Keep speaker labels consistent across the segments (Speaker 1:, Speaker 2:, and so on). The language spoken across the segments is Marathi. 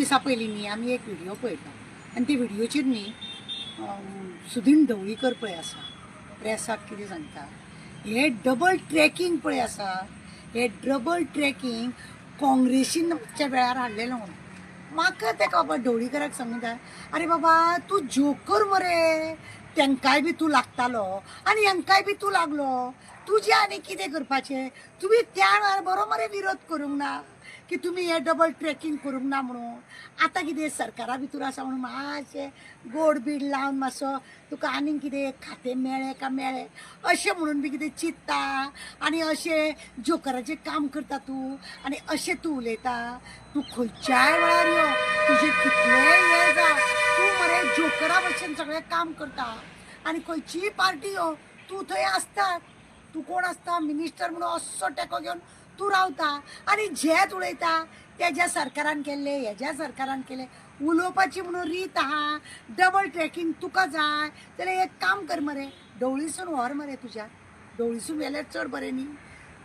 Speaker 1: दिसा पयलीं न्ही आमी एक व्हिडिओ पळयता आनी ते व्हिडिओचेर न्ही सुदीन ढवळीकर पळय आसा प्रेसाक कितें सांगता हे डबल ट्रॅकिंग पळय आसा हे डबल ट्रॅकिंग काँग्रेसीच्या वेळार हाडलेलो म्हणून म्हाका तेका बाबा ढवळीकराक सांगता अरे बाबा तूं जोकर मरे तेंकाय बी तूं लागतालो आनी हेंकाय बी तूं लागलो तुजें आनी कितें करपाचें तुमी त्या वेळार बरो मरे विरोध करूंक ना की तुम्ही हे डबल ट्रॅकिंग करूंक ना म्हणून आतां कितें सरकारा भितर आसा म्हणून मातशें गोड बीड लावन मातसो तुका आनीक कितें खातें मेळ्ळें का मेळ्ळें अशें म्हणून बी कितें चिंतता आनी अशें जोकराचें काम करता तूं आनी अशें तूं उलयता तूं खंयच्याय वेळार यो तुजें कितलेंय हें जा तूं मरे जोकरा भशेन सगळें काम करता आनी खंयचीय पार्टी यो तूं थंय आसतात तूं कोण आसता मिनिस्टर म्हणून असो तेको घेवन तूं रावता आनी झेत उडयता तेज्या सरकारान केल्ले हेज्या सरकारान केले उलोवपाची म्हणून रीत आहा डबल ट्रॅकिंग तुका जाय जाल्यार एक काम कर मरे ढवळीसून व्हर मरे तुज्या ढवळीसून व्हेल्यार चड बरें न्ही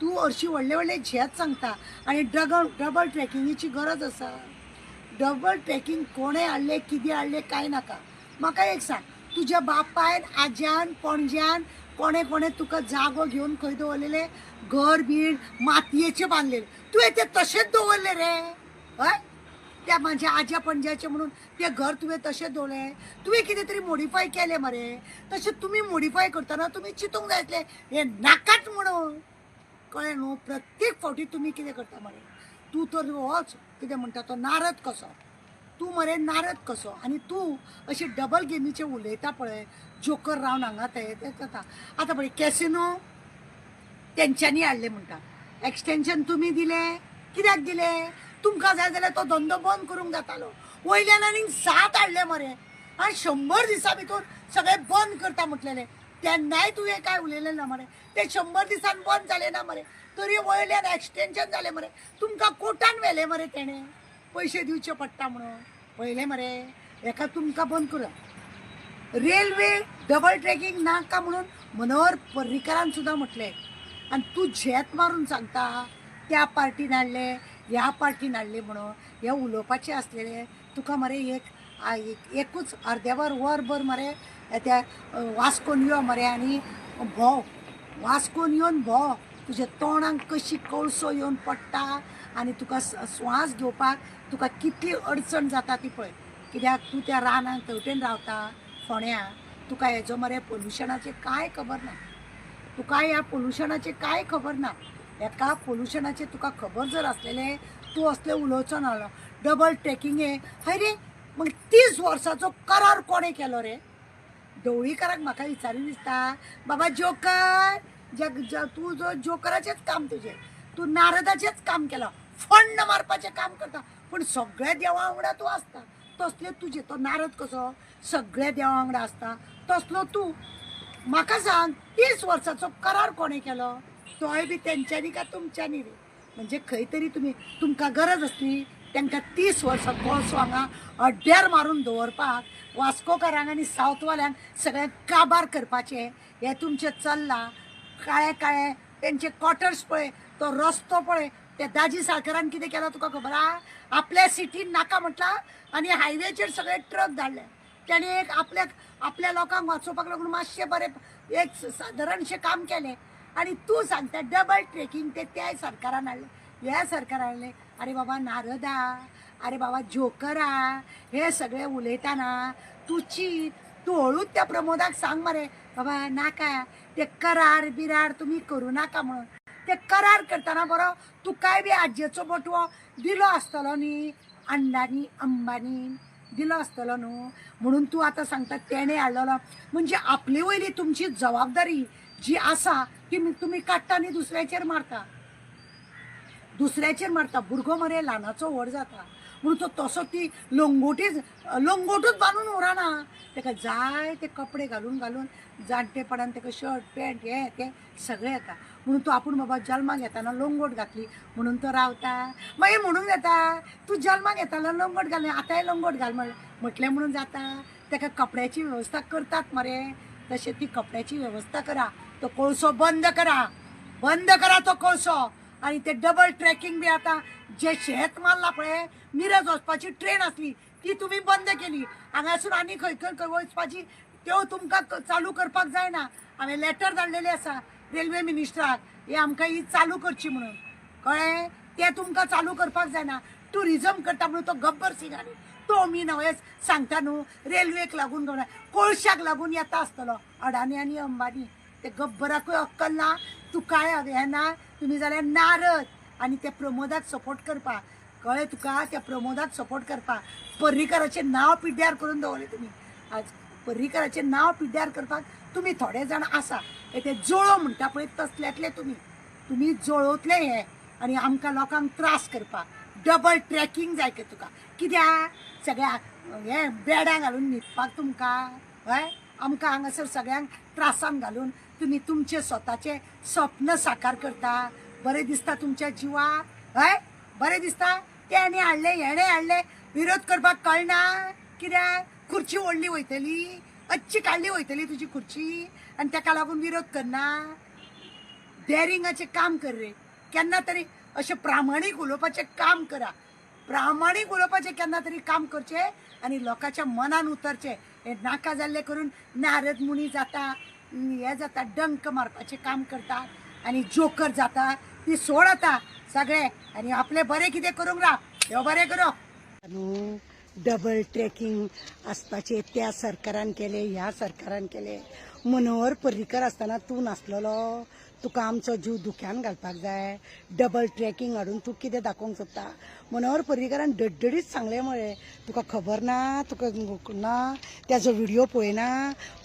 Speaker 1: तूं हरशीं व्हडले व्हडले झेत सांगता आनी डबल ट्रॅकिंगेची गरज आसा डबल ट्रॅकिंग कोणें हाडलें कितें हाडलें कांय नाका म्हाका एक सांग तुज्या बापायन आज्यान पणज्यान कोणे कोणे तुका जागो घेवन खंय दवरलेले घर बीड मातयेचे बांदलेले तुवें ते तशेंच दवरले रे हय त्या म्हाज्या आज्या पणज्याचे म्हणून ते घर तुवें तशेंच दवरलें तुवें कितें तरी मॉडिफाय केलें मरे तशें तुमी मॉडिफाय करतना तुमी चिंतूंक जाय आसलें हें नाकाच म्हणून कळ्ळें न्हू प्रत्येक फावटी तुमी कितें करता मरे तूं तर होच कितें म्हणटा तो नारद कसो तूं मरे नारद कसो आनी तूं अशें डबल गेमीचें उलयता पळय जोकर रावन हांगा ते जाता आतां पळय कॅसिनो तेंच्यांनी हाडले म्हणटा एक्सटेंशन तुमी दिलें कित्याक दिलें तुमकां जाय जाल्यार तो धंदो बंद करूंक जातालो वयल्यान आनीक 7 हाडले मरे आनी 100 दिसां भितर सगळें बंद करता म्हटलेलें तेन्नाय तुवें काय उलयलें ना मरे ते 100 दिसान बंद जालें ना मरे तरी वयल्यान एक्सटेंशन जालें मरे तुमकां कोर्टान व्हेलें मरे तेणें पैसे दिवचे पडटा म्हणून पळयलें मरे हेका तुमकां बंद करा रेल्वे डबल ट्रॅकिंग नाका म्हणून मनोहर पर्रीकरान सुद्दां म्हटलें आनी तूं झेत मारून सांगता त्या पार्टीन हाडले ह्या पार्टीन हाडले म्हणून हे उलोवपाचें आसलेलें तुका मरे एकूच अर्देवर वरभर मरे त्या वास्कोन यो मरे आनी भोंव वास्कोन येवन भोंव तुज्या तोंडाक कशी कळसो येवन पडटा आनी तुका स्वास घेवपाक तुका कितली अडचण जाता ती पळय कित्याक तूं त्या रानाक तेवटेन रावता फोण्या तुका हेजो मरे पोल्युशनाचें कांय खबर ना तुका ह्या पोल्युशनाचें कांय खबर ना हेका पोल्युशनाचें तुका खबर जर आसलेलें तूं असलें उलोवचो नाहलो डबल ट्रॅकिंगे हय रे मग 30 वर्साचो करार कोणें केलो रे ढवळीकराक म्हाका विचारी दिसता बाबा जोकर तूं जो जोकराचेंच काम तुजें तूं नारदाचेंच काम केलां फंड मारपाचें काम करता पूण सगळ्या देवा वांगडा तूं आसता तसलें तुजें तो नारद कसो सगळ्या देवा वांगडा आसता तसलो तूं म्हाका सांग 30 वर्साचो करार कोणें केलो तोय बी तेंच्यांनी का तुमच्यांनी रे म्हणजे खंय तरी तुमकां गरज आसली तांकां 30 वर्सां कोळसो हांगा अड्ड्यार मारून दवरपाक वास्कोकारांक आनी सावथवाल्यांक सगळें काबार करपाचें हें तुमचें चल्लां काळे काळे तेंचे क्वॉटर्स पळय तो रस्तो पळय त्या दाजी साळकारान कितें केलां तुका खबर आहा आपल्या सिटीन नाका म्हटलां आनी हायवेचेर सगळे ट्रक धाडले त्याने एक आपल्या लोकांक वाचोवपाक लागून मातशें बरें एक सादारणशें काम केलें आनी तूं सांगता डबल ट्रॅकिंग त्या सरकारान हाडलें ह्या सरकारान हाडलें अरे बाबा नारदा अरे बाबा जोकरा हे सगळें उलयताना तूं चिंत तूं हळूच त्या प्रमोदाक सांग मरे बाबा नाका ते करार बिरार तुमी करूं नाका म्हणून ते करार करतना बरो तुकाय बी आज्जेचो बटवो दिलो आसतलो न्ही अण्णांनी अंबानी दिलो आसतलो न्हू म्हणून तूं आतां सांगता तेणें हाडलेलो म्हणजे आपले वयली तुमची जबाबदारी जी आसा ती तुमी काडटा आनी दुसऱ्याचेर मारता भुरगो मरे ल्हानाचो व्हड जाता म्हणून तो तसो ती लंगोटूच बांदून उरना ताका जाय ते कपडे घालून जाणटेपणान ताका शर्ट पॅन्ट हें तें सगळें येता म्हणून तो आपूण बाबा जल्माक येताना लंगोट घातली म्हणून तो रावता मागीर म्हणूंक जाता तूं जल्माक येताना लंगोट घाल आतांय लंगोट घाल म्हटलें म्हणून जाता ताका कपड्याची वेवस्था करतात मरे तशें ती कपड्याची वेवस्था करा तो कोळसो बंद करा तो कोळसो आणि ते डबल ट्रॅकिंग बी आता जे शेतमाल पळय मिरज वचपाची ट्रेन असली ती तुम्ही बंद केली हांगासून आनी खंय खंय वचपाची त्यो तुमकां चालू करपाक जायना हांवें लेटर धाडलेलें आसा रेल्वे मिनिस्टराक हे आमकां ही चालू करची म्हणून कळ्ळें ते तुमकां चालू करपाक जायना टुरिजम करता म्हणून तो गब्बर सिंग आनी तो मी नवेच सांगता न्हू रेल्वेक लागून कोळशाक लागून येता आसतलो अडानी आनी अंबानी ते गब्बराकूय अक्कल ना तुकाय हे ना तुम्ही जाल्यार नारद आनी ते प्रमोदाक सपोर्ट करपा कळ्ळें तुका त्या प्रमोदाक सपोर्ट करपा पर्रीकाराचें नांव पिड्ड्यार करून दवरलें तुमी आज पर्रीकाराचें नांव पिड्ड्यार करपाक तुमी थोडे जाण आसा ते जोळो म्हणटा पळय तसल्यातले तुमी जोळोतले हे आनी आमकां लोकांक त्रास करपाक डबल ट्रॅकिंग जाय का तुका कित्याक सगळ्या हे बेड्यां घालून न्हिदपाक तुमकां हय आमकां हांगासर सगळ्यांक त्रासान घालून तुमी तुमचे स्वताचे स्वप्न साकार करता बरें दिसता तुमच्या जिवाक हय बरें दिसता तेणे हाडले हेणे हाडले विरोध करपाक कळना कित्याक खुर्ची ओडली वयतली अच्छी काडली वयतली तुजी खुर्ची आनी ताका लागून विरोध करना डेरिंगाचें काम कर रे केन्ना तरी अशें प्रामाणीक उलोवपाचें काम करा प्रामाणीक उलोवपाचें केन्ना तरी काम करचें आनी लोकांच्या मनान उतरचें हे नाका जाल्लें करून नारद मुनी जाता हे जाता डंक मारपाचें काम करतात आनी जोकर जाता ती सोड आता सगळे आनी आपले बरें कितें करूंक राव देव बरें करो न्हू डबल ट्रॅकिंग आसपाचें त्या सरकारान केलें ह्या सरकारान केलें मनोहर पर्रीकर आसतना तूं नासलेलो तुका आमचो जीव दुख्यान घालपाक जाय डबल ट्रॅकिंग हाडून तूं कितें दाखोवंक सोदता मनोहर पर्रीकरान डडडीत सांगलें मरे तुका खबर ना तुका ना त्याचो व्हिडिओ पळयना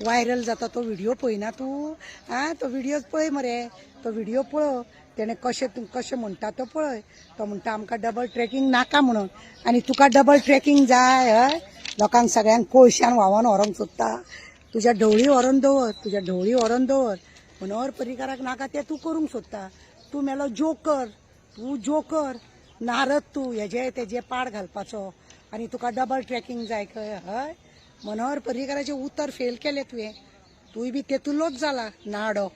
Speaker 1: व्हायरल जाता तो व्हिडिओ पळयना तूं आं तो व्हिडिओ पळय मरे तो व्हिडिओ पळय तेणें कशें म्हणटा तो पळय तो म्हणटा आमकां डबल ट्रॅकिंग नाका म्हणून आनी तुका डबल ट्रॅकिंग जाय हय लोकांक सगळ्यांक कोळशान व्हांवोन व्हरोंक सोदता तुज्या ढवळी व्हरोन दवर मनोहर पर्रीकाराक नाका तें तूं करूंक सोदता तूं मेलो जोकर नारद तूं हेजे तेजे पाड घालपाचो आनी तुका डबल ट्रॅकिंग जाय खंय हय मनोहर पर्रीकाराचें उतर फेल केलें तुवें बी तेतूलोच जाला नाडो